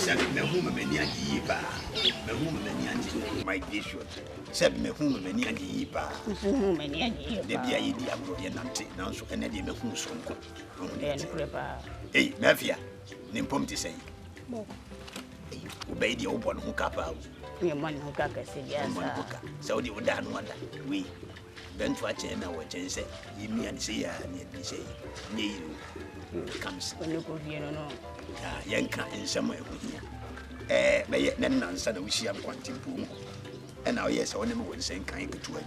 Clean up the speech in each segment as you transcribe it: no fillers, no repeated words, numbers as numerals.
said, me whom many a yeepa, me whom many a my dish, said me whom many a yeepa, whom many a year, the idea of your nanty, now so an idea of whom so good. Eh, Mafia, Nimpom to say, obey the open hook up out. Your money hook up, I said, yes, so you would done wonder. We bent watch and our chance, you me and see, and say, near you comes when you go here, no. Yanka in somewhere with you. May yet none son we see I'm wanting boom. And now, yes, I never would say kind to it.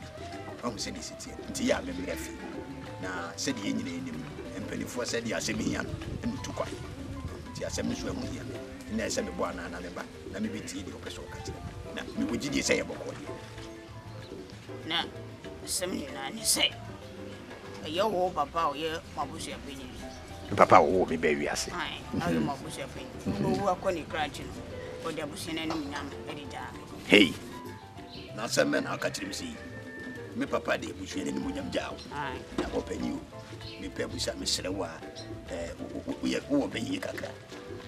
From City City, until I may left. Now, said the Indian and Penny for said, yes, me and took one. The assembly swim here. And I said, one another back. Let me be tea the opera. Now, what did you say about what you? Now, something I say. A young old papa, yeah, my bush opinion. Papa will be baby. I say, I am my bush opinion. Who are calling crouching or the bush and any time. Hey, now some men are catching see. Me papa de bush and any munyam jow. I open you. Me pebbles at Mr. Wa. We are over Yaka.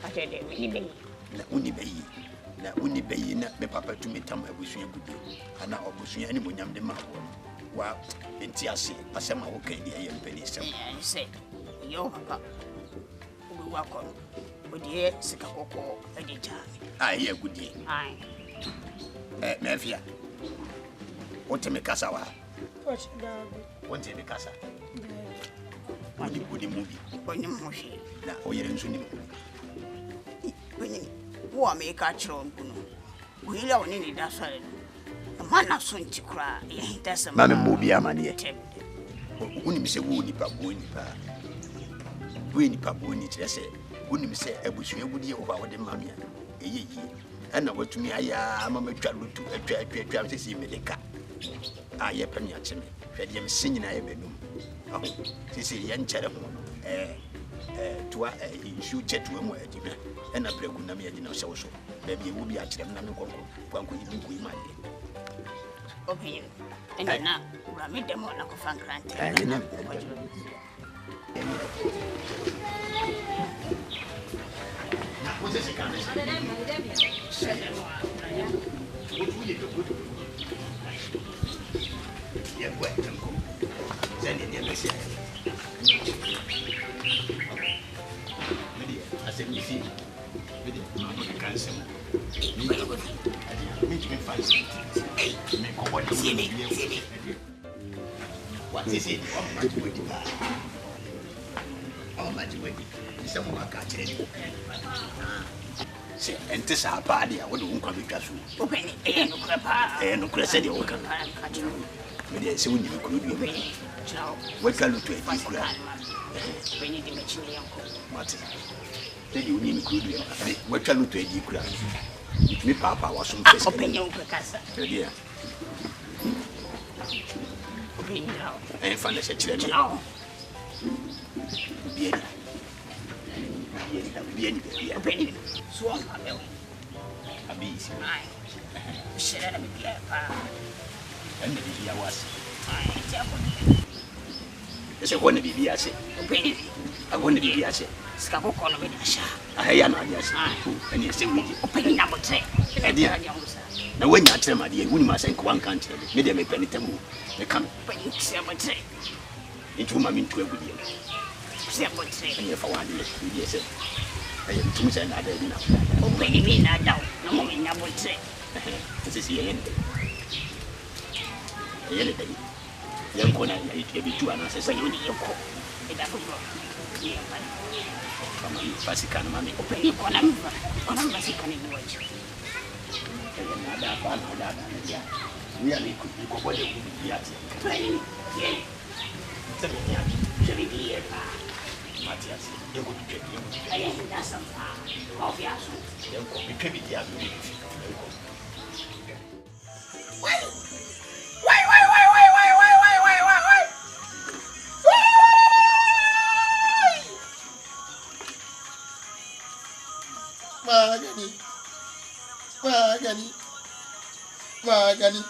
I said, only bay. Now, only bay, not me papa to me, Tom, I wish you good. And now I wish you any munyam de mouth. Well, in Tiasi, I said, my okay, the young penny said, yo, papa, we walk on. But the Sikako, any time. I hear good day. Aye. Mafia. What to make us our? What to make us? What you put the movie? When you moshi. Now, we are in Sunday. When you make a chron, we don't need that solid. A man of soon to cry. That's a man of movie. I'm an attempt. When you say, Woody Pabuinipa, I say, when you say, I wish you would hear about the mammy. And over to me, I am a child to a child to see me the cat. I am penny at me. I am singing. I have been. Oh, this is young child. To a shoot jet to a more and a break with Namia dinner social. Maybe it will be at them. One could even be my opinion. And now, I made them on a fan grant. I know. What is it? Yeah, welcome. Send it in. I said, you see, with cancer. What is it? Oh, my God. Someone catch it. And this our party, I wouldn't come with us. Open it, and no crescent, you can catch you. But there's only you could be. What can you do? When you didn't mention your uncle. You need to do what can you do? If me papa was some opinion, dear. And find us a children now. Bien. So I'm a beast. I said, I'm and maybe I was. I said, one of the I said, I want to be I said, Scabo corner with a shot. I am not yes, and you say, opening number 10. Now, when you tell my dear, we must say one country, made them a penitemu. They come, but you say, I say, into my mean to a good year. And if I want to, yes, I am too much another enough. Opening me not down, no more in number 10. This is the end. The end of the day. Young corner, it be 2 hours, so you need your coat. It doesn't work. Come on, Fasican, mammy, open your corner. On a Fasican in watch. Really could be what it would be at. Playing, yea. Shall we be here? Matthias, you would get you. I am that's some of yours. You could be pretty young. Why? Magani.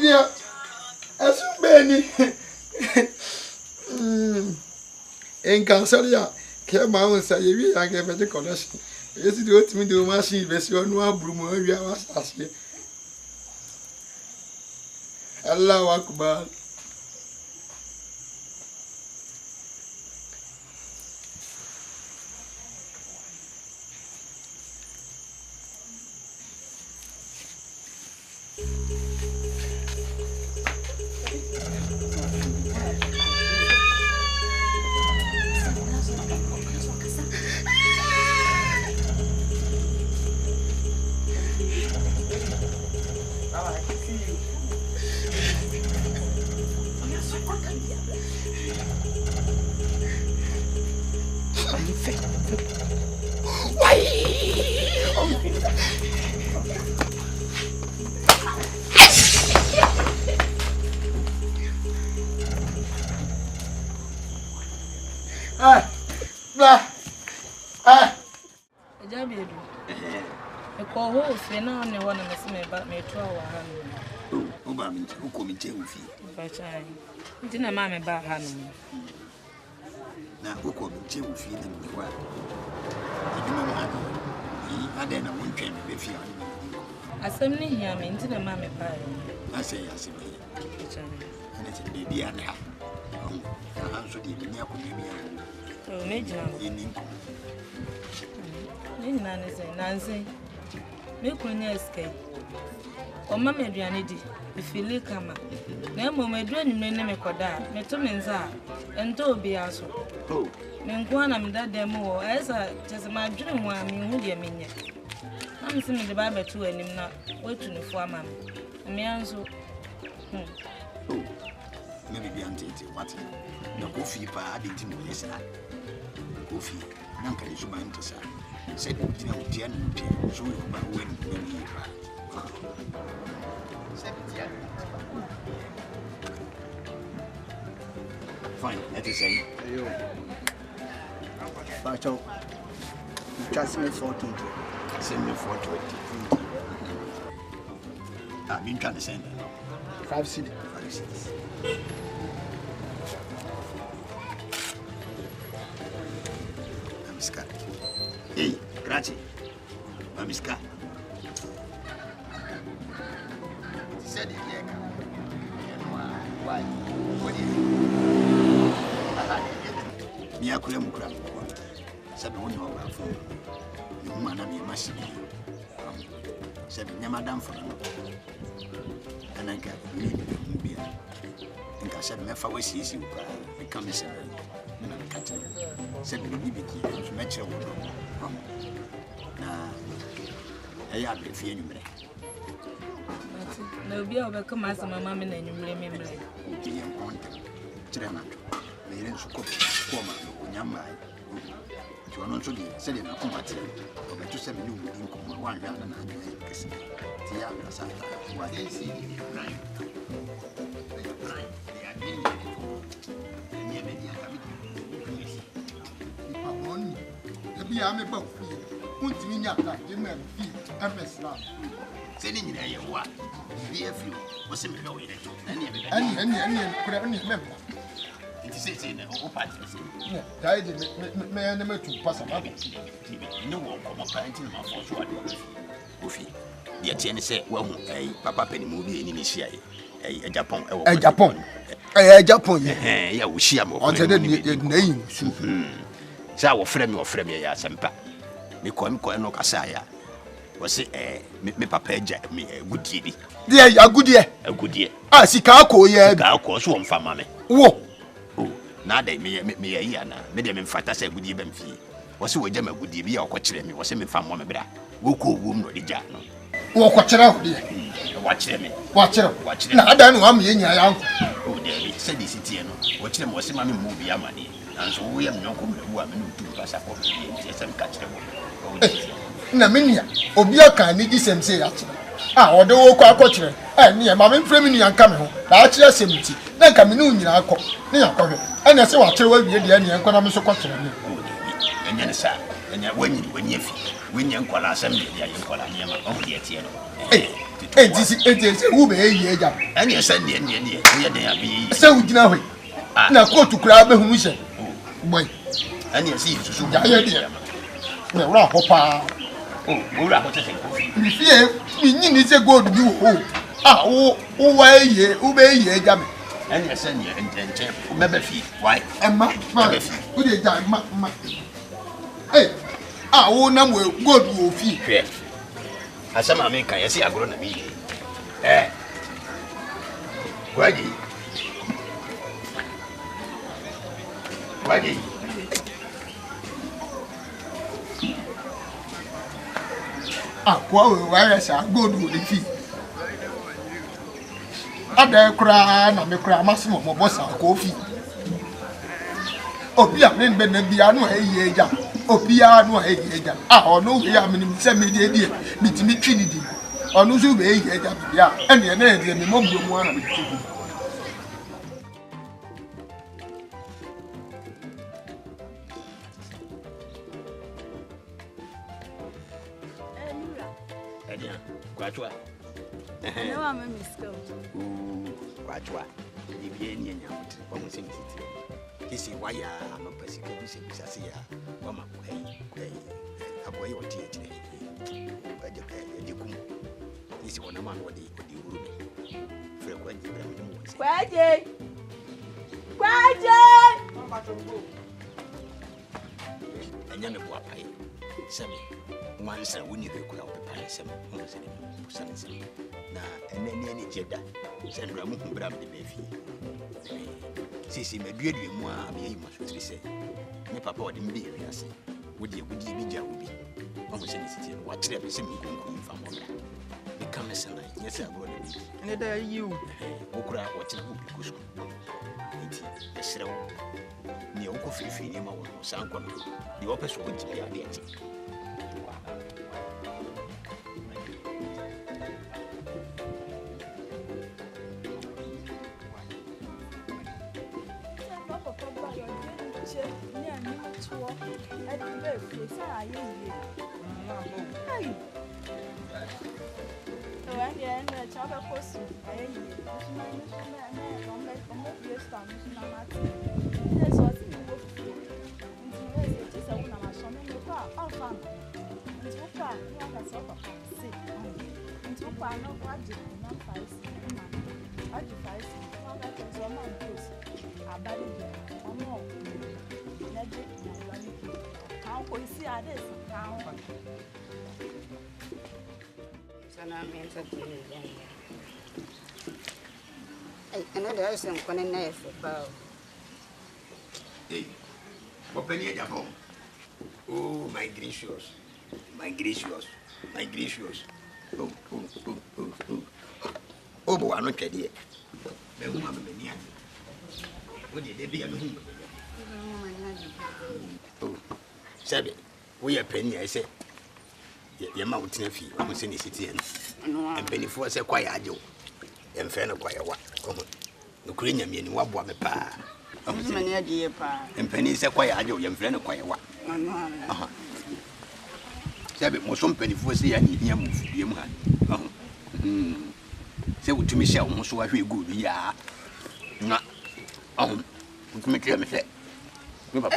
India, as many. In Cancelia, Kerma say, I gave a connection. Yes, it was me to machine, Vession, Brumo, you are asking. Allah Akbar. Dina mama ba hanu na uko binche ufi na mwa iduma ma ade na wontwe me be fi anu asem ni hia me dina mama ba ase ase me ane te be bia na ha so di ni akoma mi o mejina ni na ne se nanse me kunya escape o mama aduane di ifili kama na mo medua nyimre ne mekoda meto menza ento obi aso me nko na medada mu wo esa tese ma dwene ho a me hu de menye na me se me de ba betu anim na watu ne fu ama me anso me bi antete what na kofi pa ade ti no yesa kofi na nkale so ban to sa se de ti na utia no utia so we ba we ni pa fine, that is saying. Bacho, just me 14. Send me 420. I've been trying to send 5 cities. 5 cities. I'm scared. Hey, grazie. I'm scared. Said it, yeah. Why? What do you? Me akura mukura sabe woni wa fo ni ma na me machine sabe nyama Adanfo no anaka ni bia nka sabe me fa wasisi ukra me kam se na ka tire sabe ni bi ki so me kire wo na eya be fie nyumre na obi a obeka masa mama me na nyumre memre ki yen konta kire na me yen su ko ma nyama ti wono so di se de na komate o be to se me ni wudi nko wa hwa na na anya kesi ti ya na sa wa de si ni right they are being ni me dia ka mi Pa won. E bi a me ba fi. Untimi nya ka je me fi amesla. se ni nyina ye wa bi afi o se me lo ye to na ni be Ani kura ni me. It is saying, oh, party. Yeah, died me and me to pass about. No one come up parenting my force. Ufi, the attendant said, well, Papa Penny movie in Indonesia, a Japan, a Japan, yeah, we see him on the name. So our friend or friend, ya Sampa. Me call him no Casaya. Was it me Papa Jack me a good year? Yeah, a good year. A good year. Ah, Sikako, yeah, I'll call one for mammy. Whoa. Na dey me a year na me dey me mfata say gudi be mfi wo se wo jama gudi bi ya okokire me wo se me fa mo me bra wo ko wo mu no de ja no wo kokire ho de wa kire me wa kire na ada no am ye nya ya o de bi se di sitie no wo kire me wo se ma me mu bi ya ma ni anso wo ye me nyonko me wu a me no tu ka sa ko bi e se me ka kire wo na me nia obi aka ni di sem se ya kire ah o de wo ko akokire ni e ma me mfrɛ me nia nka me ho na akire semti na nka me no nyina akɔ ne yakɔhwe ana se wa kire wa wie de ne enko na me so kɔkire ni enye ne sa And when you feel, when you call assembly, you call a name of the Etienne. This is who may ye, and you send the Indian, be so now. Now go to grab a mission. Boy, and you see to soon. No, Papa. Oh, what is it? We fear we need to go to you. Why ye, obey ye, Jammy. And you send you and champ, remember feet. Why, Emma, good day, hey, I won't know go to your feet. As some American, I see a grown me. Eh, Quaggy. Quaggy. Why I go to the feet. Ada kura na me kura masimo mo bossa kofi obi a me be bia no ayi eja obi a no ayi eja ono we a me se me die mitimi twini di ono so be ayi eja bia ene na e me mo mu ana me twi Edia kwatwa No, I'm a misco. Quachua, if you any out, almost in city. You see why I'm a person who says, Mama, a boy or tea today. This is one of my body, what you will be. Frequent, Quaje! And young boy, Sammy, once I wouldn't have could help the palace. Na ene ni jeda sendra mu bram de befi sisi medwedwe mu a me yi masotri se ne papa ode mbi ewiase wodi egudi bi ja obi omo se ni siti no wa kire be se mi konko mfa mo bra be kamesa na nyese agro na bi ene da yiu okura wo kire obi ko school enti esrew ni okọ fifi ni ma wo sanko no di opeso wo tibi ade ati Another person can nice about. Hey, open your jacket. Oh, my gracious, my gracious, my gracious. Oh. Oh, boy, I'm not ready. The woman be near. What did they be at home? Oh, Sabi, we are penny, I say. Your mountain fee, almost in the city, and penny for us a quiet joke. And fair no quiet what. No Korean mean what boy me pa. And penny is a quiet joke, and fair no quiet what. Sabi, most some penny for say I need him, say to me, shall almost what we good, yeah. Not to make him say. Oh,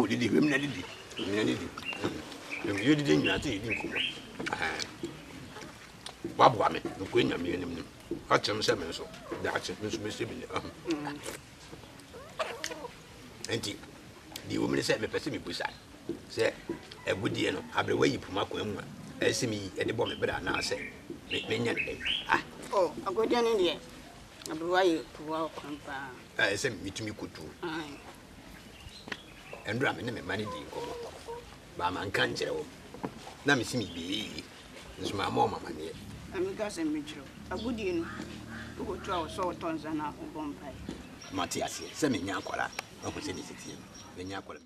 did you remember? You didn't nothing. Bob Wammy, the Queen of me, Hutcham Seven, so that's Miss Auntie, the woman said me pessimistic beside. Say, a good deal, have the way you put my queen. I see me at the bomb, but I now say, make me anything. Oh, a good young Indian. I blew you to welcome. I sent me to me could do. And drumming them money, but man can't tell. Now, me see me be. It's my mama, money. I'm cousin Mitchell. A good deal. Who go to our salt tons and our bomb pie. Matthias, send me Yankola. I was in the city. Then Yankola.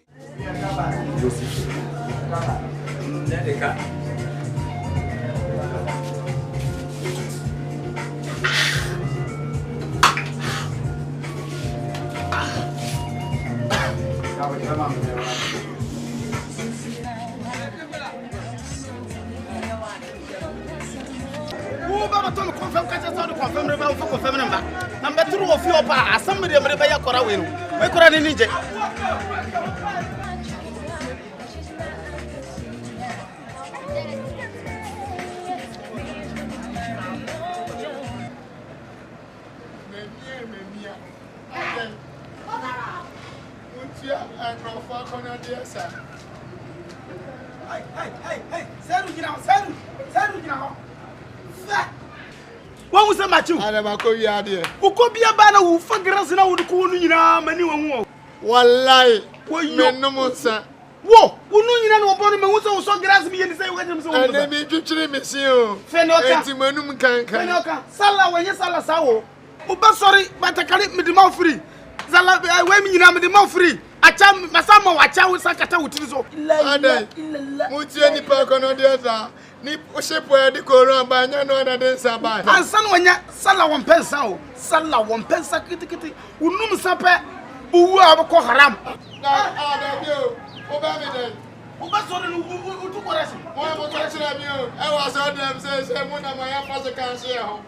to me confirm catch us to confirm number for confirm number. Number 2 of your pa somebody me be yakora we no. We kora ni nije. Hey, Seru gina. What was the machu? I never call you out here. Who could be a banner who for grass and I would call you many one. Wallahi, men no more, sir. Whoa, who knew you know about him who saw grass me and say, what I'm and they be to miss you. Fenoka, Fenoka, Sala, when you Sala Sao. Oh, sorry, but I can't make the mouth free. Zala, I wait me, you know, the mouth free. I cham, Masama, watch out with Sakata with his own. Mutiani Park on the other. Ni ship where the Koran by no other Sabah. And son, when you Sala 1 pencil, Sala 1 pencil, kitty, who knew Sapa, who are a Koharam. Who took what I said? I was on them, says, and one of my father can't see home.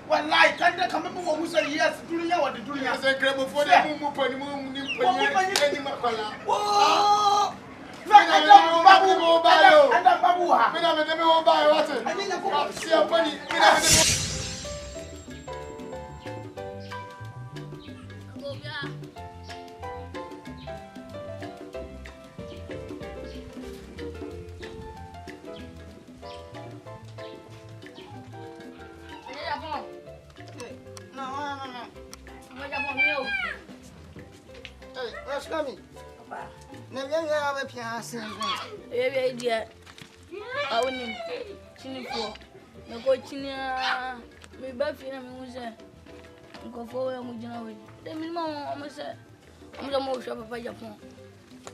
Well, like, can't come up who say yes, doing what the doing as a grab for the moon, What's coming? Never have a piano. Baby, dear. I wouldn't chini for. No go chini. Me Buffy and Musa. Go forward and Mujana. The minimum almost said, I'm the most shop of Japan.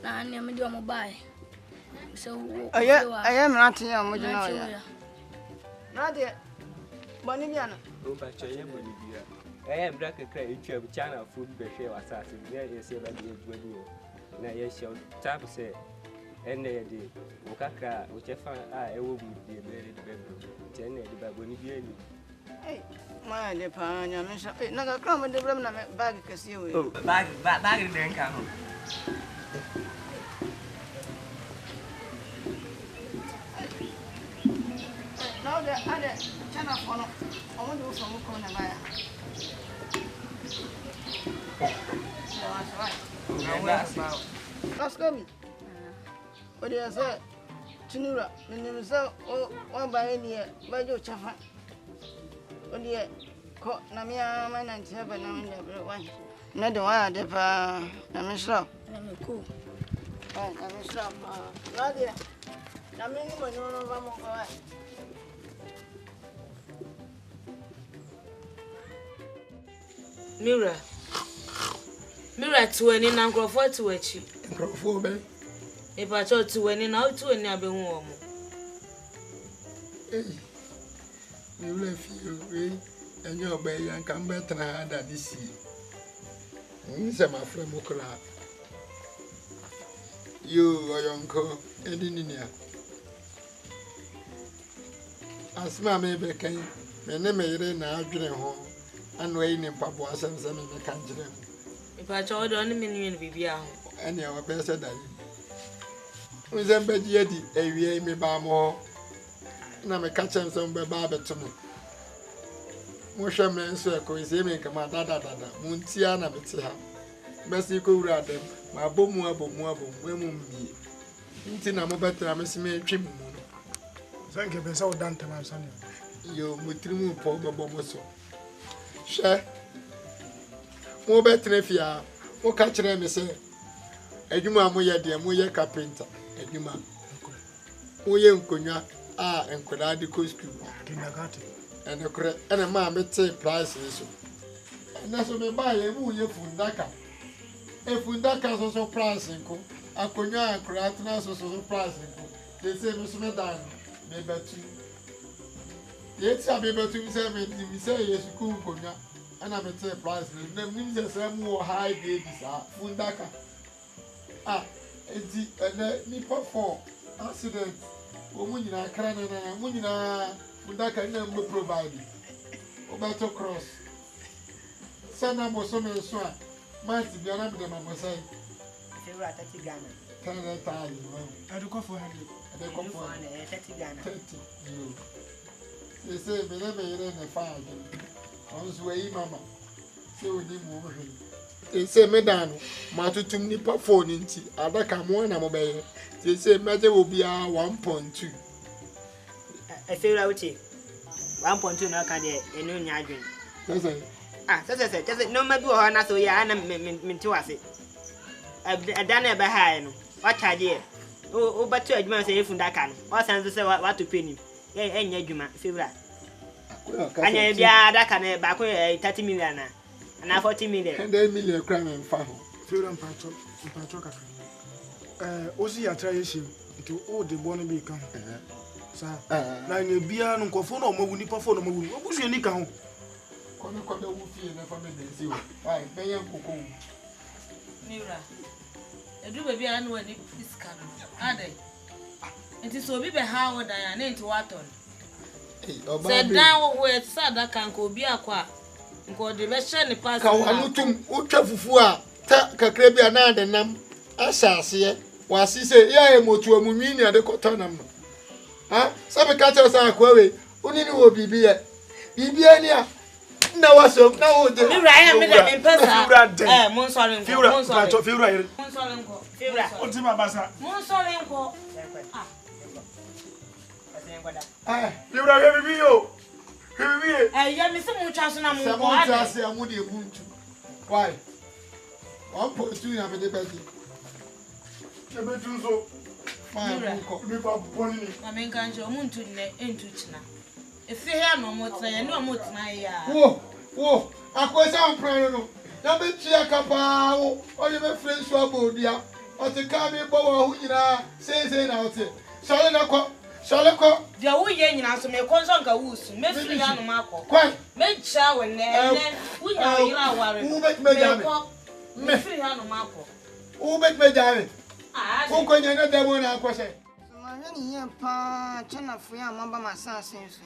Now I never do a buy. So I am not here, Mujana. Not yet. Boniviana. Go back to your Bolivia. I am black a credit channel food be share assassin. There is a baby with you. Now, yes, your tap say, and the Okaka, whichever I will be a very bedroom. 10 by Bolivia. Hey, my dear Panya, Naga come with the remnant bag because you Bag then come. Now the other channel for I want to from Corner. That's coming. What do you say? Chinura, the name is one by any by your chafa. What do you call Namia man and Chaba Nam? Not the one, the Namisla. Cool. Namisla. Nadia. Namin, no, Mira to any number for to a cheap. If I told to any now to any other woman. You left you, and your baby and come better than this year. You say my friend Mokra. You are your uncle, Edinia. As my baby came, my name is now drinking home. And waiting in Papua and some in the country. If I told only million Vivia, and your best at that. Resemble Yeti, a me bar more. And I'm a catching some barber to me. Moshaman circle is aiming come out that Muntiana Betia. Best you could read them, my boom, women me. Intin, I'm better, I'm a small trim. Thank you, so done to my son. You would remove poor Boboso. Share. More better if you are. What catch them say? A human, moya dear, moya carpenter, a human. Moya Kunya, and could add the costume. And a correct and a man may say prices. And that's what we buy a woolly fundaka. A fundaka also pricing. A Kunya and Kuratina also pricing. They say, Miss Medan, maybe two. Yes, I'll be able to say, yes, cool, and I'm a price. The means that some more high babies are Fundaka. enti ene nipa for accident o munyina krana na munyina undaka na mbo provide obato cross sana mo so me so a manti bia na me de mamosai fewra 30 Ghana kana taali I do go for 100. I dey come for 30 Ghana 30 you say me na me yere na fa on so yi mama say oni mo hwe say me dan ma tutum nipa phone nti adaka mo na mo be say meje obi a 1.2 fewra uche 1.2 na ka de enu nya adwen say no ma bi ho na so ya na minti wase adana be ha no wa charge o batu adwuma say efunda ka no o san say wa to pay ni enya adwuma fewra anya bia adaka na ba ko 30 million na 40 million 100 million kra me fa ho Fewra mpacho kaka. Osi ya try shim nti o de bo no bi ka ho. Sa na nya bia no nkofo na omawu nipa fo na omawu. Obusu ni ka ho. Kono wu fie na fa me de si o. Ai benya nkoko. Mira. Edu baby anu wani iska no. Ade. Enti so obi be ha wo dan ya na enti waton. Se dan wo sada kan ko obi akwa. Nko de be hye ne pass. Ka wanutum utwa fufu a ta kakra bia na de nam asase wasi se ya emotu amumi ni ade kotonam no. Ha? Sabe ka cha sa akwa we. Oni ni wo bibie. Bibie ni a na waso na wo de. Mira ya me de me pesa. Mon sorry nko. Fewra here. Mon sorry nko. Fewra. Oti babasa. Mon sorry nko. Fewra we bibi yo. Ya me se mo twa so na mo ko ade. Sa mo ase amu de buntu. Why? 1.2 na me de bedi. Ebe tunso. Fine ko. Mi pa boni. Na me kan je o muntu ne entu china. Efi he no mo tna ya ne o mo tna ya. Wo, akwesa mpran no. Na be tia kapa wo. O ye be friend so abodia. O te ka me bo wo hu nyina. Sei na o te. Sole ko. Dia wo ye nyina so me konso nka wusu. Me firi ya no makọ. Kwai. Me cha we ne wo nya yira aware. Wo bet me jame. Me firi ya no makọ. Wo bet me jame. Wo ko nya na demo na akwese. Ma ni ye pa chana fu ya mamba masa asensu.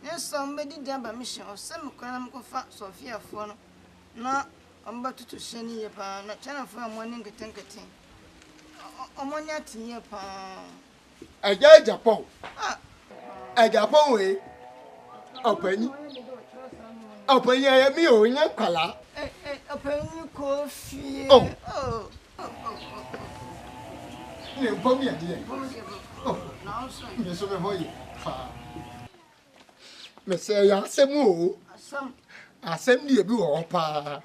Ne so mbedi dia ba mi hye o se mkora na mkofa Sofia fu no. Na amba tutu hye ni ye pa na chana fu ya mo ni nketenkete. Omonya tinye pa. Eja Japan. Japan we. Opani ya mi o nya kwala. Opani ko fie. Ni bomi ade. Na so. Me so me hoye. Fa. Me say ya asemu o. Asem ni ebi wo pa.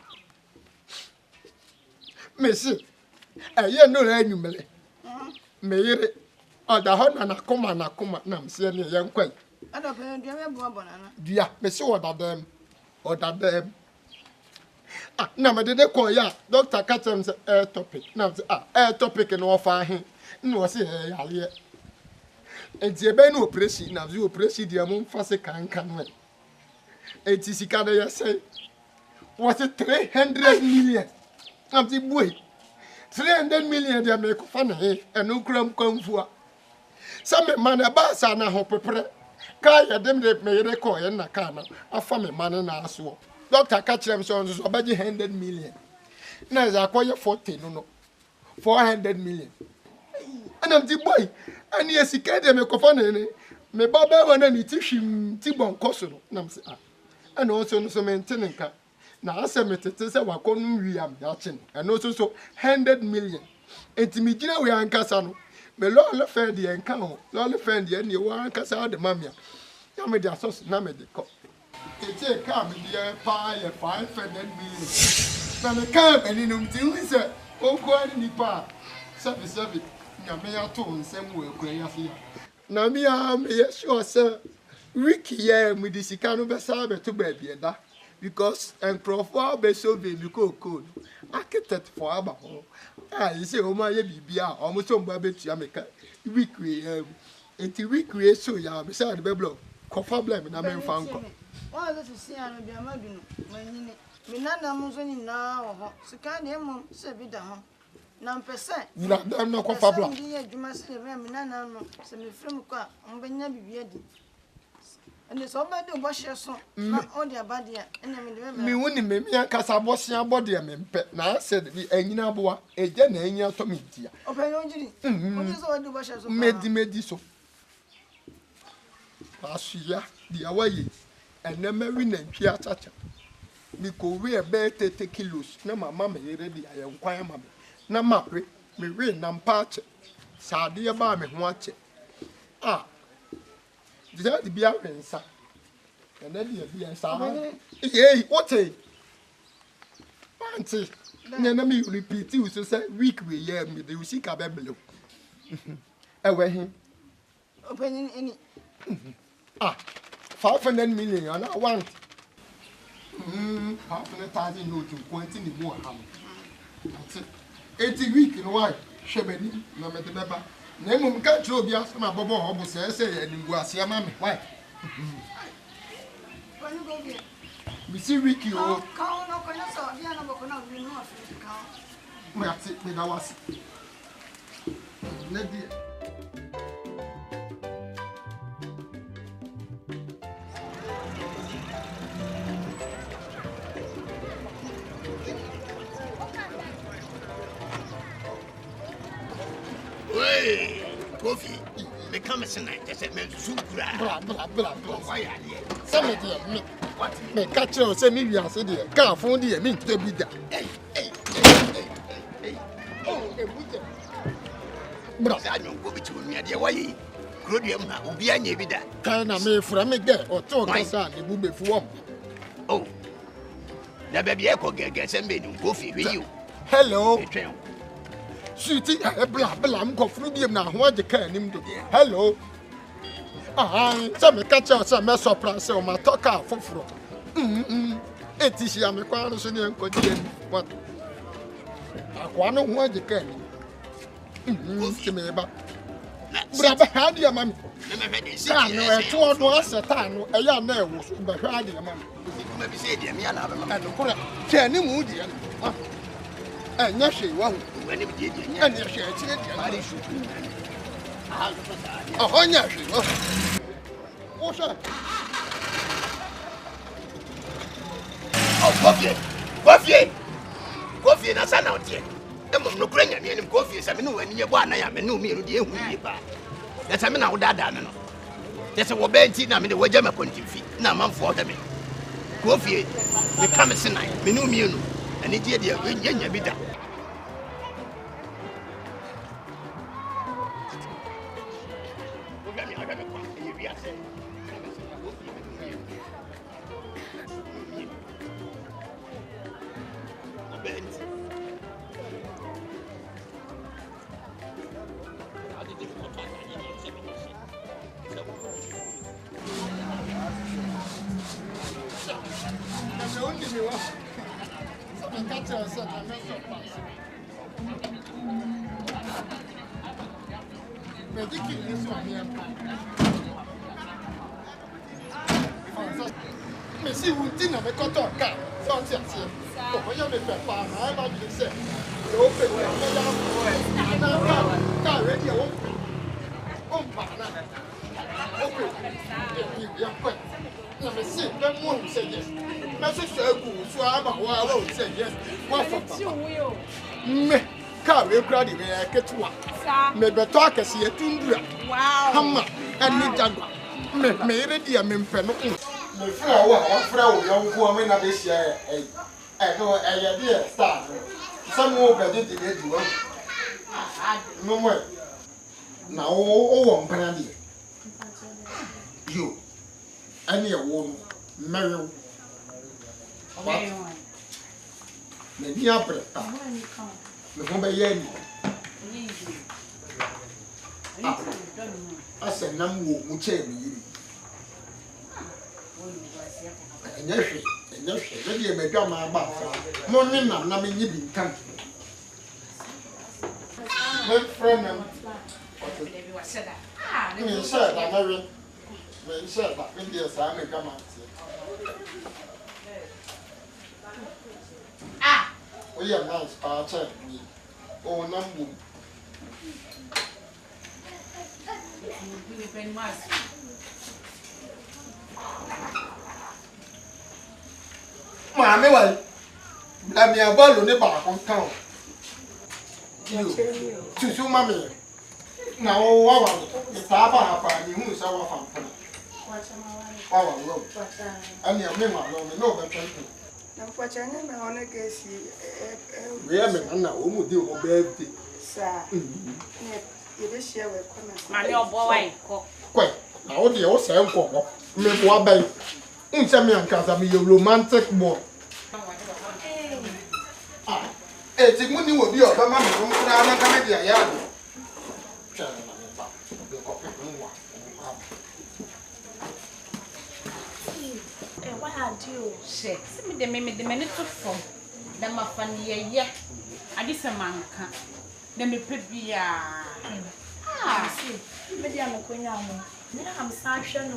Me si. Eye no la anwumele. Me yire. Oda ho na nakoma na mse ne ye nkwai. Ada pe dia me bo bonana. Dia me se oda dem. Na me de ko ya doctor ka tem se air topic. Na se air topic no fa hin. Na o se yale. Enti ebe na operation na zo operation dia mo mfa se kanka no. Enti sika na ye say was it 300 million. Am ti boy. 300 million dia me ko fa na he eno kram kwamfua. Some man a bass and a hope prepare. Kaya dem de me record and a kana, a family man and a so. Doctor catch them sons about 100 million. Now I acquire 40, no, 400 million. And I'm the boy, and yes, he can't make a fun. Me baba when I need him Tibon Cosso, Namsa. And also no maintaining car. Now I said, Mr. Tessa, we am yachting, and also so 100 million. And to me, we are in Casano. Me lo le fe de enka ho lo le fe de ne wo anka sa de mamia ya me de asos na me de ko ete ka me de pa ye 500 million na me ka be ni num ti hu se o ko ani ni pa service nya me ya to nsem wo ekura ya fi na me ya me ye sure se wiki ye me di sika no be sa be to ba bi da because enkrofo be so be mi ko architect for aba ho you say o ma ye bibia o mo so mba betua meka weekly enti weekly so ya me say the beblo ko problem na me mfa nko wa zo si anu bia madu no manyine me nana mo so ni na wo ho sika de mo se bi da ho 9%. You are damn no confabla. You must remember, no, some film car, on Benyabi. And it's all about the wash your son, not only about the enemy. Me winning me, because I was your body, I mean, now I said, the Eninaboa, a general to me, dear. Open your duty. What is all the washes of Medi so. Asia, the away, and never win and Piazza. Because we are better 30 kilos. No, my mamma, ready, I inquire, mamma. No, Mapri, me rain and patch. Sadia bar me watch it. Ah. That be our answer. And then you be answer. Yea, what a fancy. Then me repeat you so say week we hear me the see cabello. Away him. Opening any. Ah, 500 million and I want. 500,000 no to 20 more. That's it. 80 week in why? Shebeni, no matter beba. Name can't you be asking my bobo hobo say and you are see mammy. Why? We see Ricky or count no connoisseur, the animal cannot be north. That's it with our lady. Hey, coffee. Become a tonight. That's a man soup. Blah, blah, blah, blah. Why are you? Some of them, what? Make catch you, say me, I said, can't phone the mean to be there. Hey. Oh, a butcher. But I don't go between me and the way. Crodium, who be any vida. Kind of me from a girl or talk outside the booby for. Oh, the baby echo gets a maiden coffee with you. Hello. Shooting a blam go through him now. What the can him do? Hello. Some catch us a mess of price on my talk out for fro. It is a mechanic and continue. What? I want to want the can. To me about. Brother, how do you, mammy? No, 2 hours a time. A young man was behind your mammy. Maybe say, dear, me and I can you move? And yes, she won't. When you did, and yes, she had oh, yes, she won't. What's that? Oh, coffee, and a son out here. I'm no Ukrainian and coffee. I mean, when you're one, I am a new meal. That's a man out that. That's a wobenti. I mean, the way I'm a country. Now, I'm for them. Coffee, the Camerson, menu meal, and it did your Virginia bitter. Messi will dinner the cotton car. Fancy, oh, you may pepper. I might be said. You open the car ready. Oh, banana. Okay, let me see. Then one said yes. Message so I'm a while said yes. What for? Me, car will crowd it. I get one. Maybe talk as you tundra. Wow. Hammer and me jaguar. Me ready a mempen. Me flower, young woman of this year. I know a dear star. Some more better to get you. No more. Now, oh, brandy. You, any a woman, marry. What? Maybe opera. The home by Yenny. I said, Namu, Muche. And yes, ready, may come my bath. Morning, I'm not in you come. My friend, you said, I'm married. You said, but India, I may come out. Ah, we are nice, part me. Oh, number. Mammy, well, let me a ball on the bar on town. You, mammy. Now, Papa, who is our family. Our road. And your name alone, no better. Unfortunately, I want to guess you. We have an hour who do obey. Sir, you just share with comments. My your boy. Quite. Now, the old same for me. What by in some young cars, I'm your romantic boy. It's a money will be your mamma from Canada yard. What had you said? See me the minute from the Mafania, yeah. I did some man can't. Then me pay see, maybe I'm a queen. I'm sanction.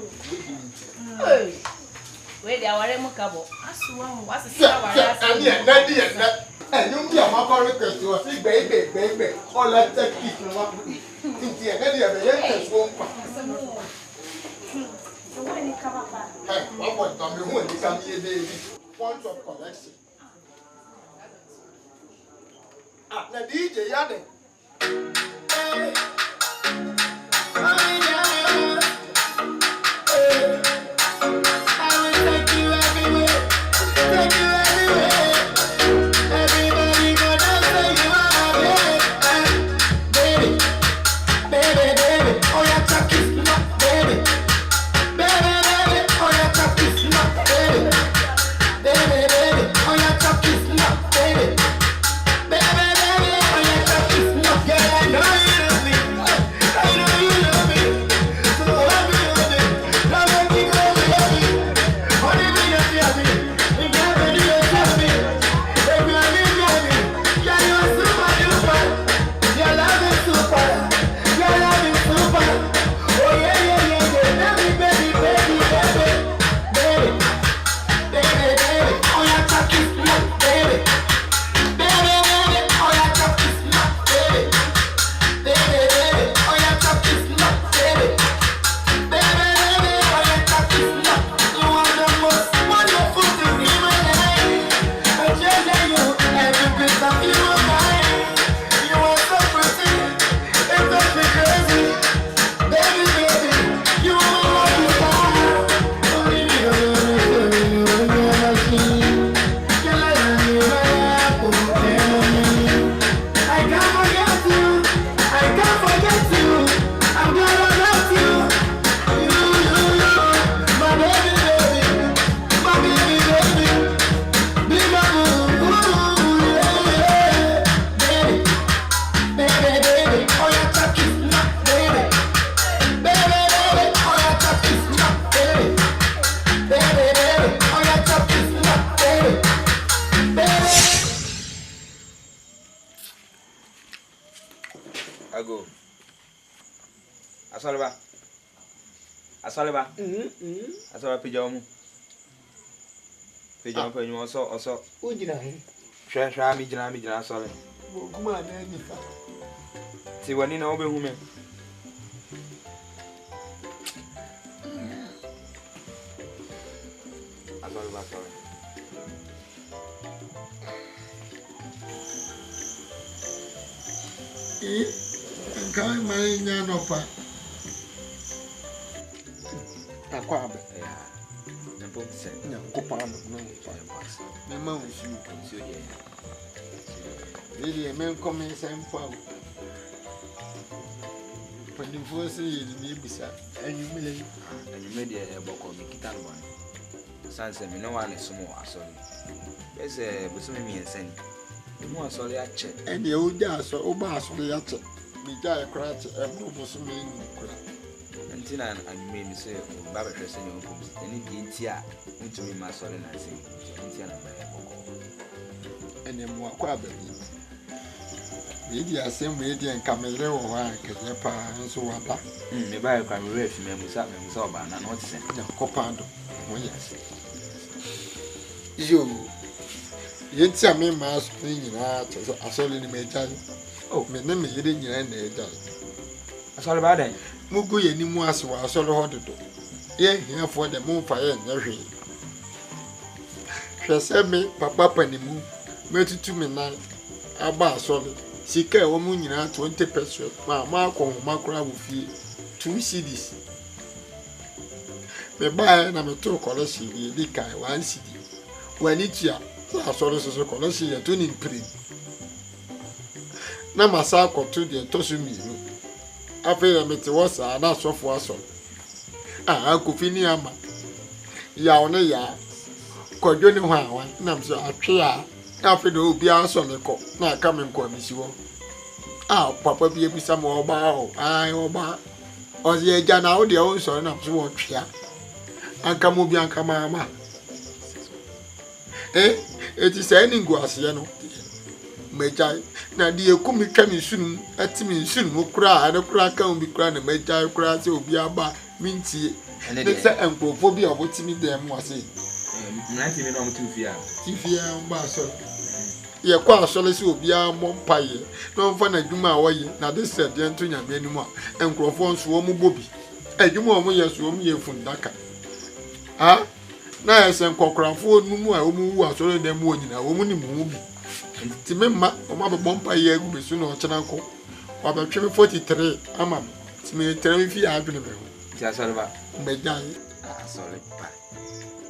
Where they are remarkable. As one was a sour. And yet, that. And you get my correct to a big baby, all that keep them up. It's the idea of a young won't come. So when you come up, What was Tommy when you come here, baby? Point of collection. Ah, the DJ, Yaddy. Asaliba. Asaliba pijamu. Pijamu pe nyu oso. Ujina he. Hwa mi jina asole. Kuma na ni fa. Ti wani na obe hume. Asaliba sole. Kai mai nya no pa. Akwabe. Yeah. Nempo se. Nyanko pa no pa. Me ma usu ye. Really men come in same power. When you force it ni bisa. And you made a boko mi kitan one. Sanse me no one sumo asori. Bese busumi mi ensen. Mo asori ache. And the old jas or oba asori ache. Mi ja crash e mo busumi ni kura. Ntina anime mi say baba hwese ni onko bi eni bi ntia ntumi ma sori na say ntia na ba boko ene mo akwa ba bi Edi asem we di enkamere wo ha keye pa nso waba. Me ba e kwa me ref me musa oba na no tse. Ya kopando. Mo yase. Yo. Yet, I mean, my spring in art, I saw in my time. Oh, my name is Yidin and the I saw about it. Mugu any more as well, I saw the hot door. Yea, here for the moon fire and every. She said me, Papa Penny Moon, met to me now. Abba solid. She care a woman in 20 pesos. My Marco Macra will fee 2 CDs. Me buy and I'm a 2 color CD, Lika, 1 CD. When it's ya, I saw this as a color CD, a tuning print. Now my circle to the Tosumi. I feel that it was a that's of was on. Ah, I could finish ama. Ya on a ya. Could you know how I'm so a tria? After the be also on the cop, now coming for Miss You. Ah, Papa be some more bow, I or bar. Or the Jan out the old son of the watch here. And come up, Bianca, mamma. Eh, it is any guasiano. Majai, now dear, come coming soon, at me soon, will cry, and a crack can be crying, and Majai cries will be about minty, and it's an amphophobia of what's me there was it. 90 minutes to fear. Tifia, Basso. Ye kwa solisi obi a mompaye no mfa na dwuma awoye na de said ye nto nyame anim a enkrofo nso wo mu bobi adwuma o mu ye so mu ye fundaka ha na ye sen kokrafo numu a o mu wu asoro dem wo nyina wo mu ni mu bi ti memma o ma be mompaye agu besu na o chenanko wa be twe 43 ama ti me tere fi adwene me ho ti asore ba mbejan asore ba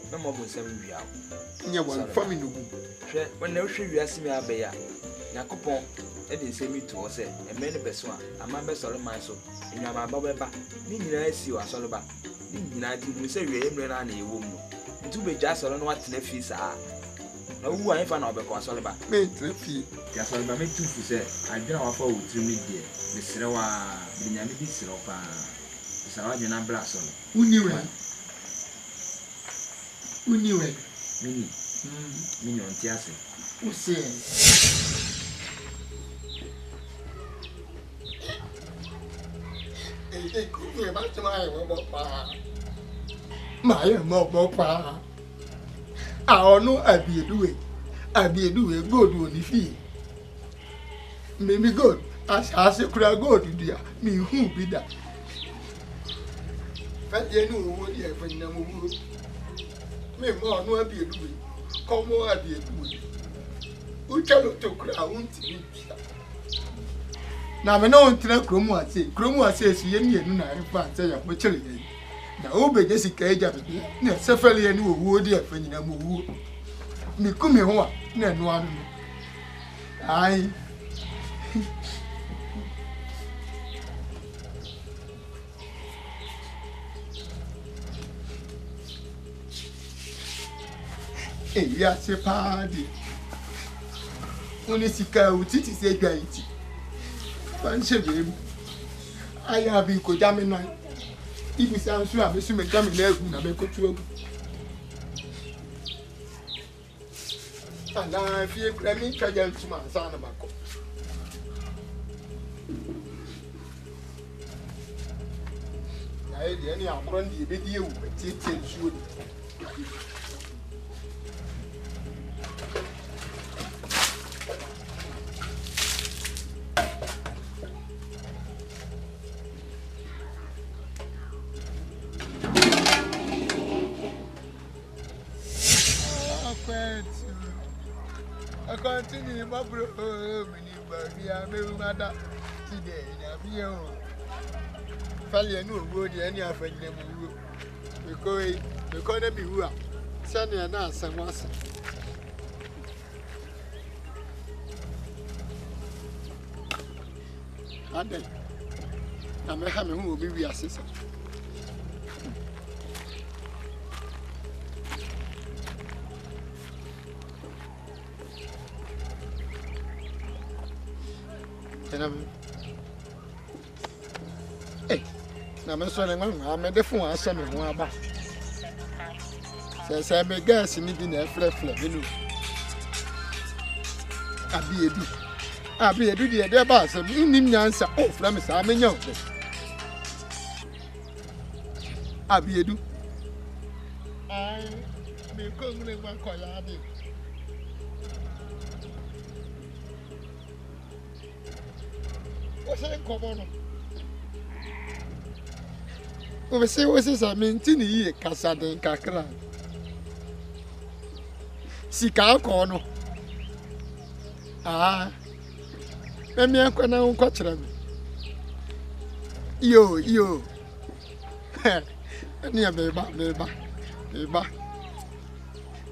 no mo bo sem wi awo nya wan fami no bu when they show you as me abeya yakopon e dey say me to say e me ne beso a ama be sore man so enyama ba beba ni nyina asi wa sore ba ni nyina di mu say we emre na na ewo mu ntu be ja sore no watena fi saa na wu an fa na obekọ sore ba me tena fi ya sore ba me tu fu say adwena wa fa wo tiri mi die me sere wa nyame bi sere pa sa wa nyina bla so uniwe mini mini on tiase use kuye ba tuma e wo pa ma ye mo bo pa a onu abieduwe god oni fi me god ase kura god dia mi hu bi da fa ye nu wo dia fa nyina mo wu me mo onu abieduwe como abieduwe uchalo to kura unti na me no ntina kromu ase su ye mienu na refa ase ya mo chele ye na obe je sika eja be na sefele ye ni owo di afa nyina mo wu mi kumi ho a na enu anu ai ya se padi oni sika utiti se gba iti ban se be aya bi ko jami na ibi san su abesu me jami na egu na be ko tu egu ala fi kremi kaja ntuma sana bako ya e ni akron di be di ewu tete nsuo continue my bro mini bavia me mada today na bio falle no go dey any afanyina mu because na bi hu a sane na asan wasa ade na me ha me hu obi wi asesa na me so le nwa me de fun asa me ho aba se me gas ni bi na flefle binu abi edu de ba se nim nyansa o fra me sa me nya o abi edu ai me ko ngure gba ko ya abi say komono. We say a mintini ye kasade kakra. Sika kono. Ah. Emi akwana unko kyerɛ me. Yo. Ani beba.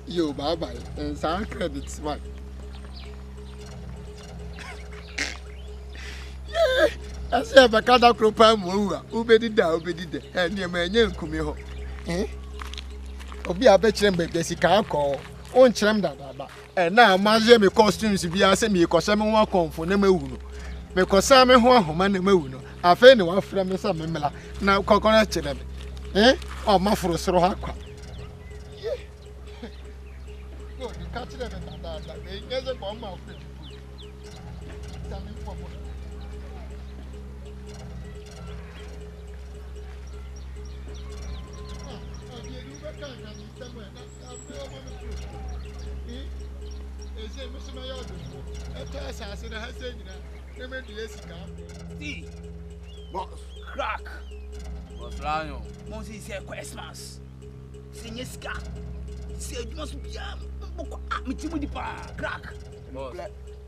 Yo, bye. And some credits man. Yeah. I say bakada kropa mu ubedi da. And ye menye nkumi ho. Obi abekyerɛ me de sika akɔ. On kyerɛm da. And now maje me costumes bi ase me kɔhyɛ me ho akɔmfo na mawu no. Me kɔsa me ho ahoma na mawu no. Afei ne wafrɛ me sɛ memela na kɔkɔna kyerɛ me. O maforo soro ha kwa. No, you catch them in that. They never come out. Crack. Boss Lion. Monsi say Christmas. Sing ska. Say you must be me timu di pa crack. Boss.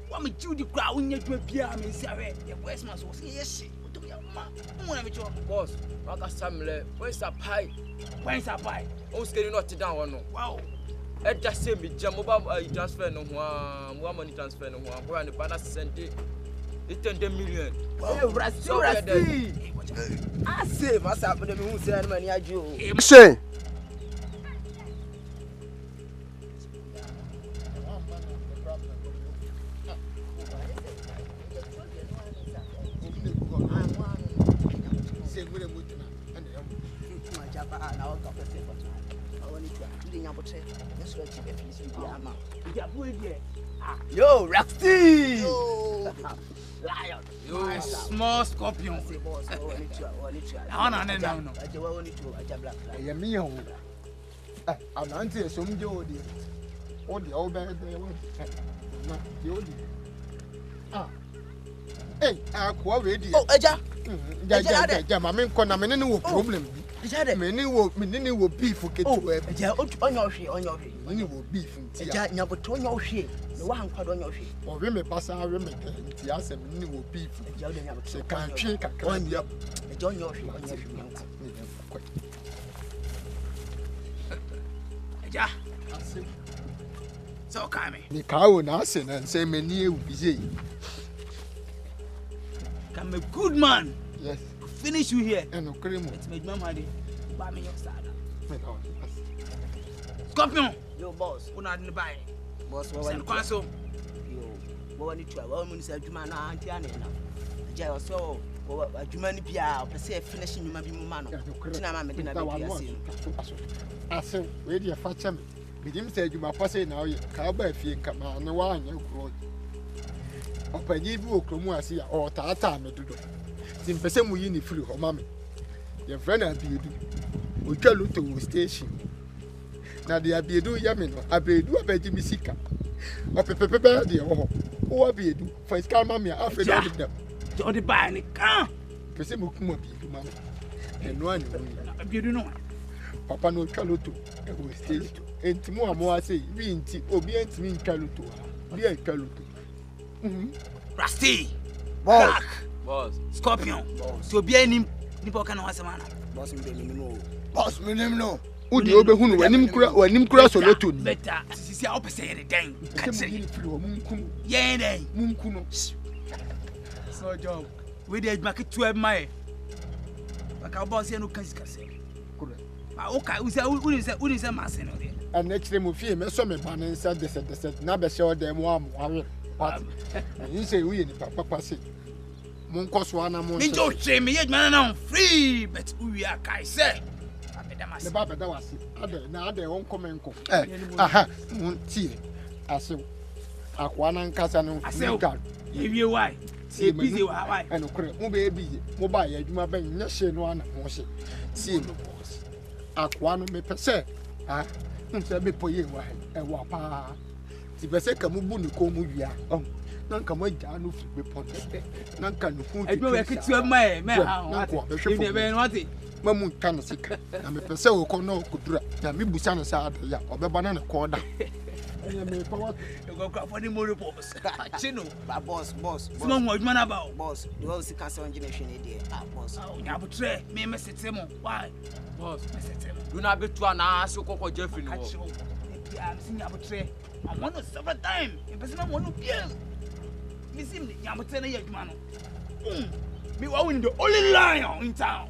What me timu di crack unya dwa bia me say the Christmas was yes. Mo me cho. Boss, waka samle. Where's a pie? O skeri not down one no. Wow. E just say me jam mobile transfer no ho, mo money transfer no ho. Bro and banner send it 10 million. Wow. Rasti. I say masa for them who say money ajo. Say Yo, Rasti! Lion! Yo, small scorpion. No. yeah, me home. I'm auntie, some Jody. All the old bad hey, I quite ready. Oh, Eja. Yeah, my men con a minute problem. Many will beef for get on your share. Many will beef and never turn your share. The one quite on your share. Or we may pass our remedy. Yes, and many will beef. They can't shake a coin up. John your Yeah. So coming. The cow and us and say many will be say. I'm a good man. Yes. Finish you here. And no cream. It's made my money. Buy me your side. Scorpion. Yo, boss. Who not in the buy? Boss, what want to Yo, what want to try? What want to say? You man, auntie Anna. Jay, so what? You man, be out. Say finishing you, maybe man. Tina, man, didn't I said, wait, your father. With him said you must pass it now. Cowboy fee come on the one you grow. Open you will come as here or Tata me do. The person we in the free home, mammy. Your friend I be do. We tell you to station. Now the Abidu Yamino, Abidu Abedi Sika. Or Pepe the oh, Abidu for his car, mammy, after them. Don't buy any car. Person will come up, mammy. And one, you don't know. Papa no Chaluto, and we stay. And tomorrow, I say, we in tea, obedient me in Chaluto. Be a Chaluto. Rasti. Boss. Scorpion. To be any Nipo can was a man. Boss me no. Who the over who when him cross or not to better. See, I'll say it again. Yeah, Munkuno. So, job. We did make it 12 miles. Like our boss here no can say. Okay, who is a mass? And next time we feel me so me ban inside the set. Now be sure them one. You say we in Papa say. Monkos one among me don't say me yet man free, but we are Kai say. The Baba that was it. Now they won't come and go. Aha, tea. I say, Aquana and Casano. I say, if you why? See, busy, why? And a baby, mobile, you my bang, no shame one. See, Aquano me per se. Ah, don't say me for you, and wapa. ti bese ka mu bu ni ko mu wia nanka mo ja no fi be pon nanka no fu e do we kitu me ha e be no ati mamu nka no sika na me pese wo ko no kudura na me busa no sa ada ya obeba na ne ko da me power go cry for the more boss chino boss small mo adwuma na ba boss the whole sika so engineer hwe ne dey boss nya botre me mesete mo why boss mesete mo do na betu ana aso kokko jefi no ya me nya botre I want to several time e person na wonu bia me sim nya botre na ya adwuma no me wa win the only lion in town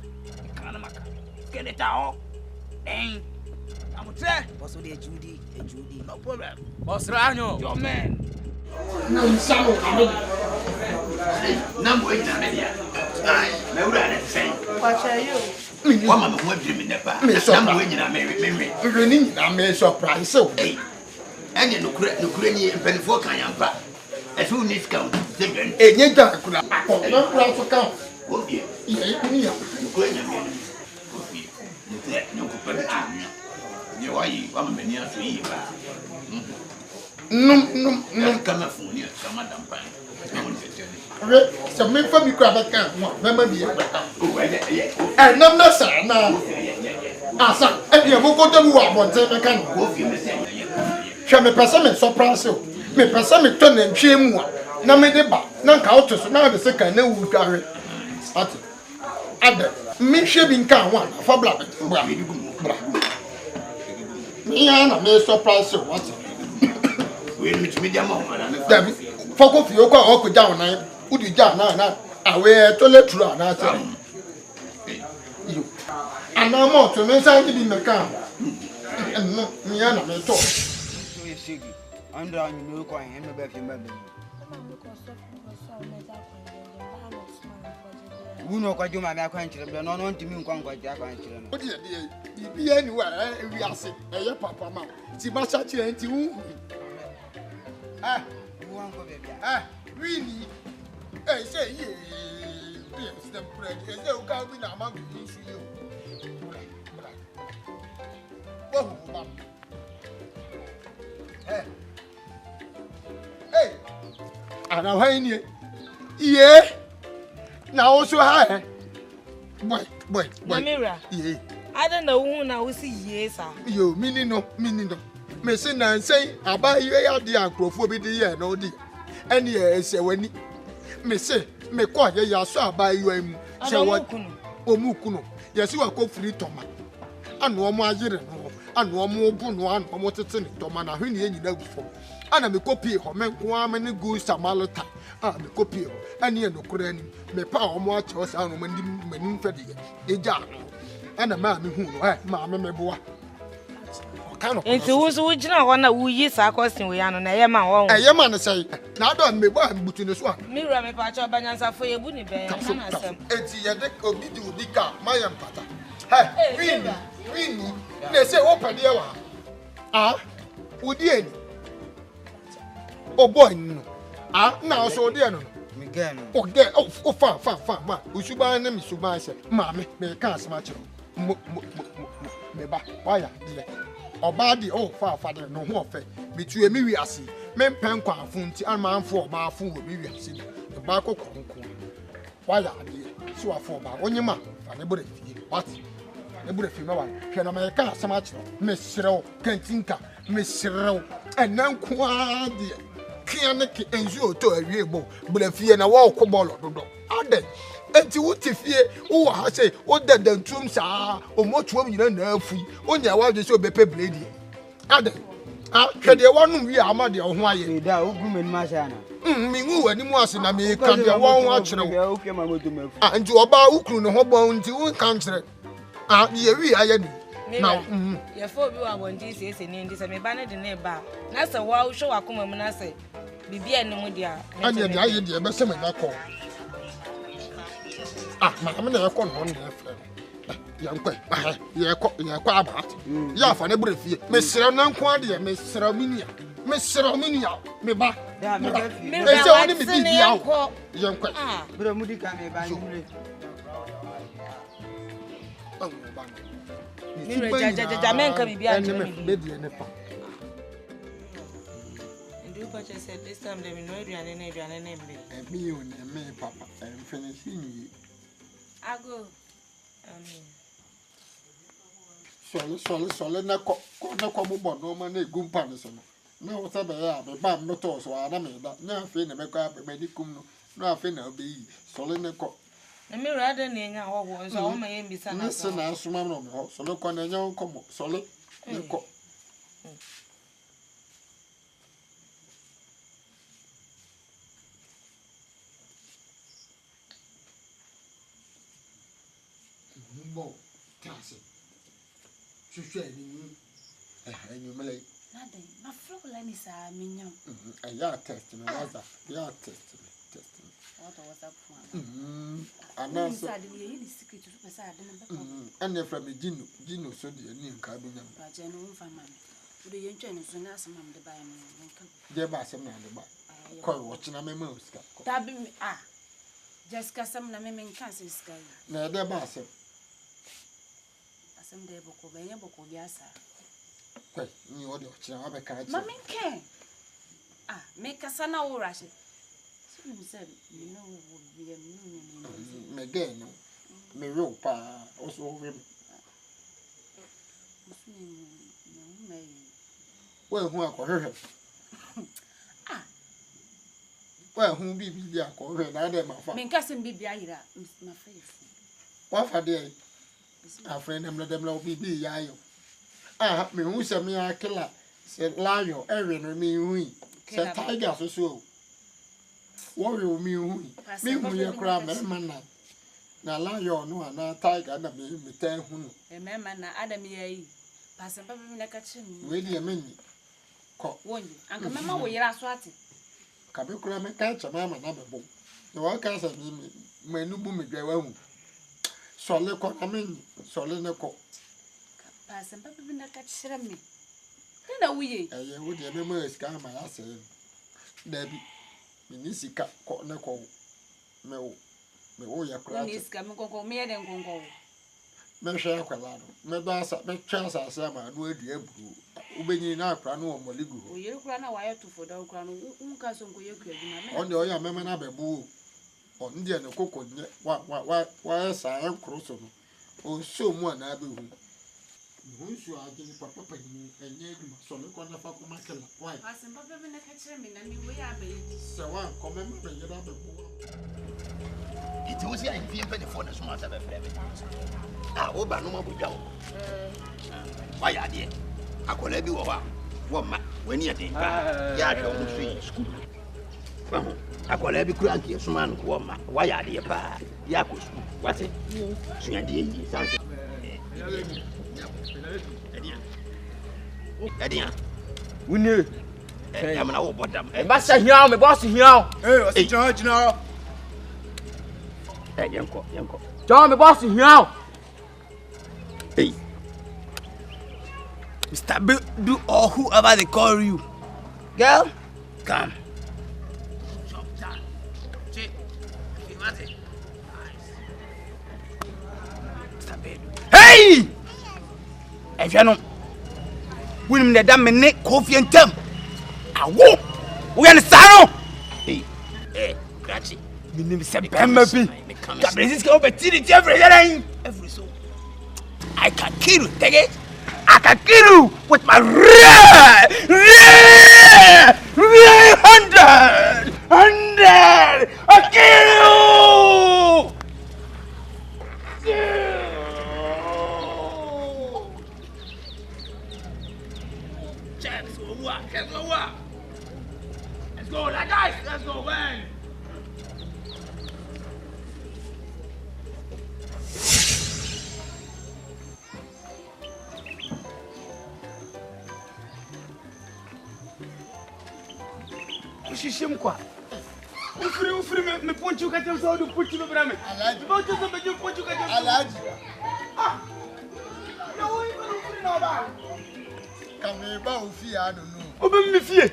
kana maka get it out then I'm botre boss o dey Judy no problem boss Ranyo your man na msamo na mo ina na dia ai na ura na sei Pacha yo. wa mama mo bi mi nepa na mo nyina me ni nyina me surprise o ene no kure ni empenfo kan yampa e fi uni discount se ben enye da kula na kula so kan o bi ye ni ya kure nya me o bi ni ko pa ni wa yi wa mama ni aso yi ba num kama funi kama dampa re se me fa mi kura ba kan mo mama bi nam na sa na asa e mo ko dem wa bonte me kan ko fi me se hwe me pese me surprise o me pese me to na ntwe mu a na me de ba na nka auto so na de se kan na wu gare ati ada me hwe bi nka wa fa bla bra me ya na me surprise o what we mi timi dia mo na me Dabi foko fi okwa o ko ja onan udi ja na awe to le turu ana ta yo ana mo to me san bi me kan no me ya na me to so ye shigi andra you know ko en me be fi me be uno kwa juma me akwan kire be no no ntimi nkwan kwa ja akwan kire no odi de bi ya ni wa wi ase eye papa ma ti ba cha kire nti hu wan ko be bia really say ye yes them bread say o ka bi na ma bi issue you oh mama hey ana wa ni ye na o so ha boy Namira ye I don't know who na we see yes sir yo mini no me say na say aba ye ya de akrofo bi de ye no di eni e se wani me say me ko ye ya so aba ye mu se wo omukunu ye si wa ko free toma anu omo agire no anu omo bu no anu omo tete ni toma na hwe ni enyina gufo ana me copy ho me ko am ne go samalota me copy ho ani e no kura ani me pa omo a che sa anu manim fede ye eja ana ma me hu no ma me boa Enti wo gina ho na wo yi sa question we ya no na ye ma wo eye ma ne sei na do me bo butu ne so a mira me pa cha banyansa fo ye bu ni ben na asem enti ye de obi di obi ka ma ye mpata wini ne say wo pade wa wo di eni o boy no na so di eno me gan o de o fa ma usuba na mi suba se ma me ka asema chiro me ba waya di oba di o fa de no ho ofe bitu emi wi ase me pen kwa afunti amanfo oba afun obi wi ase e ba kokonko waya di so afo ba onyima fa ne bore fie what ne bore fie ma wa hwe na me ka asema chiro me serew kantinka me serew enan kwa di kiane ki enzu oto awie bo bore fie na wa okobolo dodo ade enti wuti fie wo ha sei wo dadantum saa o motuom nyina na afu onya wa je se obepe blade ade hwede wonu wi amade ho aye da ogu meni ma sha na mi ngu wani mu ase na me ka de won ho akere o ke ma moto mafu nti oba ukru no ho bon nti won kan kire ye wi aye ni na ye fo bi wa bondi se ni ndi se me ba ne de ne ba na se wa wo hwe wa koma mu na se bibia ni mu dia anya de aye de be se me na ko ma me na ko no na fe ye ko aba ya fa ne bure fie me sere na nko ade me sere minia me ba me se oni me bi ya o ye nko bro mudi ka me ba nyure ni re jaja men ka bibia je me be die ne pa purchase this time they know you and name. And me and me, Papa, and finishing you. I go. Solid, no come no money, good panison. No, whatever I have, a bam, no toss, or I made that. No, I feel make up a medicum, no, I feel I'll be solid. The mirror rather than our ones, all my aim be some. Listen, I swam on the house, so look on the young come solid. Bo, Cassie. She said, and you may. Nothing. My flock like this, I mean, a yard testament, yard testament. What was up for? And now, secret beside them. And then from the Gino, so the new cabin. But I know for mammy. Would you enjoy as soon as I'm the buy me? Dear Bassam and the buy. Call watching a memo's cap. That be me, just cast some name cancer sky. Now, dear Bassam. Some day, Boko, yes, sir. You order a car. Mammy can. Make a son or rush it. Said, you know, would be a Megan, me ropa, also him. Well, who are her? Well, whom be the alcohol, and I my father. Cousin be my face. What for day? Our friend, and let them know be yayo. Me who said me a killer, said Lion, Erin, me, we said Tiger, so. What will me who you cry, man? Now, Lion, no, and I Tiger, and me tell who. A man, Adam, ye, pass a baby like a chin. Wait a minute. Won't you? Uncle Mamma, we are swatting. Cabocra, me catch a mamma, never boom. The work as a me no boom, me solid, I mean, solid, no cock. Pass and baby like a chin. Then we, I would remember a scam, I say. Debbie. Minisi ka ko na ko me o ya kra ni ska me ko me den ko me hwe akwala no me do asa me twa asa ma no adu abu ubenyi na akra no mo ligu o yere kra na wa ya to for da kra no unka so nko ye kra duma me on de o ya me na bebu on de ne kokko nye wa sa en kroso no o so mu na abehu Who's agent papa penny and Yagma, so look on the fuck of my killer. Why? I sent Papa in a catcher, and me way I believe. So I come and bring it up. It was here in the phone as much as a friend. Oba no more go. Why are you? I call every one when you're in school. I call every cranky man, woman. Why are you, pa? Yakus, what's it? Edia. We knew. I'm not bottom. And Master here, my boss here. Hey, what's George now? Hey, Yanko. John, my boss here. Hey. Mr. Do or whoever they call you. Girl, come. Hey! If you know, when the damn neck coffee and them, I won't. We understand. Hey, Gratchi. My name is Pemberby. This go opportunity every so. I can kill you, take it. I can kill you with my rare 100. I kill you. Let's go, guys. Let's go, man. Ushishim kwa. Ufiri me ponchu kati msa wadu ponchu me brame. Alaji. Ponchu me beju ponchu kati msa. Alaji. Ya ui manu ufiri na wada. Kameba ufi ya anu nu. Obe mifie.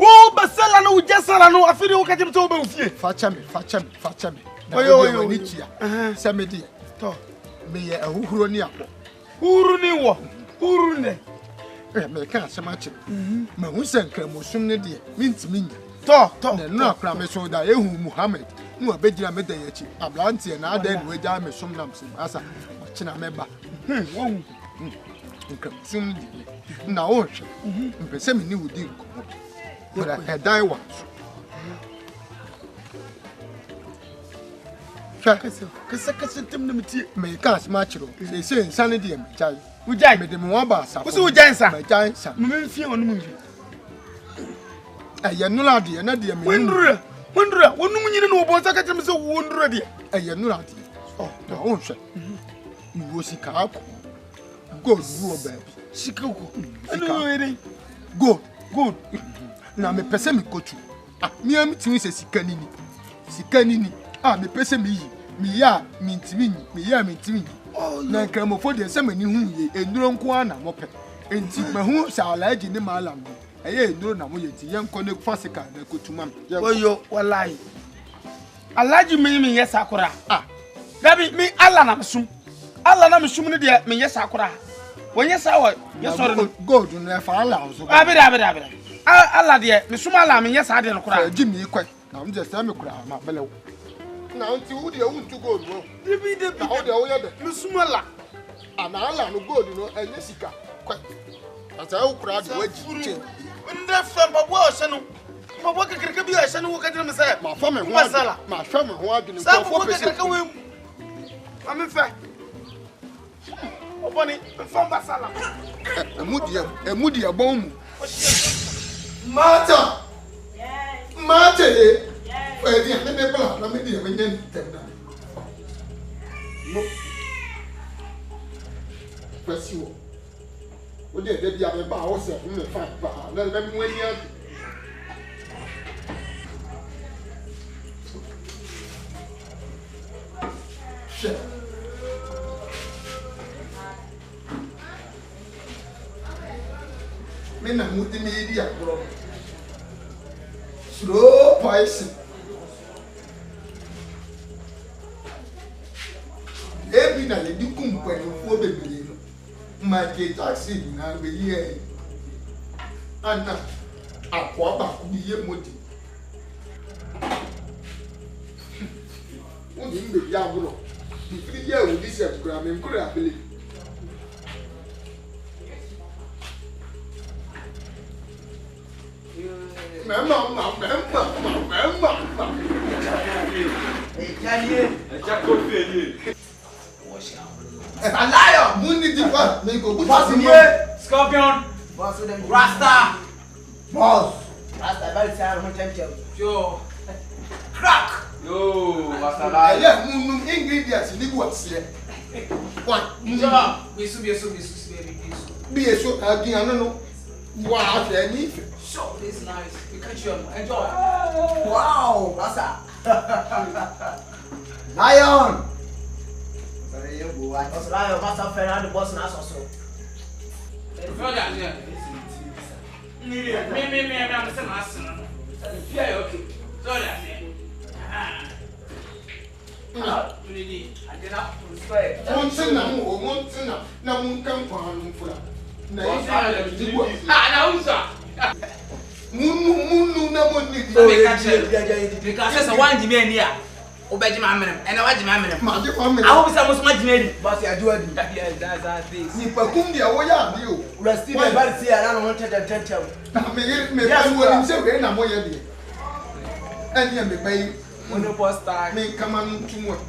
Oh, basala no ujasala no afiri wakati msa obe ufie. Fachame. Oyo. Nichia. Semedi. To. Me ye uhuro ni apo. Uru ni wo. Uru ne. Me can't so much. My who sent Kramusum ne means me. Talk. No, Kramus that Muhammad. No, Bedja Medayachi, a blanty and I then we jam me some nams as a China member. Soon now, Pesemi knew did but I had die once. May cast match. They say insanity and child. We died with them one bar. What's the giants? My giants, movie on the movie. I am no idea, not dear. Wonder, when you know about I get so wonder. I am no idea. Oh, the own shot. You will see car. Go, baby. Sikoko. Go. Now me pese me kochu. Me am tini se sikanini. Me pese me ya mintimi. Na kramofo de se mani hu ye enduro nko ana mope. Enti mahu sa alaji ni malam. Eye enduro na mo yeti yenko ne fasika na kotuma. Oyo wallahi. Alaji me yesakura. Dabi me Allah na msum. Allah na msum ne de me yesakura. When you saw it, you saw gold in there for Allah. Allah, dear, Miss Sumala, yes, I didn't cry. Jimmy, quick. I'm just a cry, my fellow. Now, until you want to go, the Miss Sumala. And Allah no go, and Jessica. Quick. As I will cry the way you when that from a was, and my work can be a son who can say, my family, my family, who have been so I'm in fact. Oponi from Basala. A moody bomb. Martha. Yes. Martha. Yes. Where the people are media when you press you. Would they be a house in the fact? Let them win yet. Shit. Men are multimedia, bro. Slow poison. Every night you come when you for the video. My kids are sitting and be here. And now, I walk back to the motive. What do you mean, bro? The 3 years with this program, I'm going to believe. Scorpion, Rasta, Boss, Rasta, very sad. Yo, crack. Yo, Rasta. Yeah, ingredients in the what's here. What? Be a so again, I don't know. Wow, so this is nice. We catch you. Enjoy. Wow, Rasta. Lion. Sorry, you go. I was Lion. Master Fernando, boss, and also. Me, I'm saying, okay. Sorry, I because that's one demand here. Obey my man, and I watch my man. I hope someone's my demand, but I do it. That's this. Nipakumbia, what are you? Resting my body here, I don't want to attend you. I'm saying, and you may pay when you post time. May come on to work.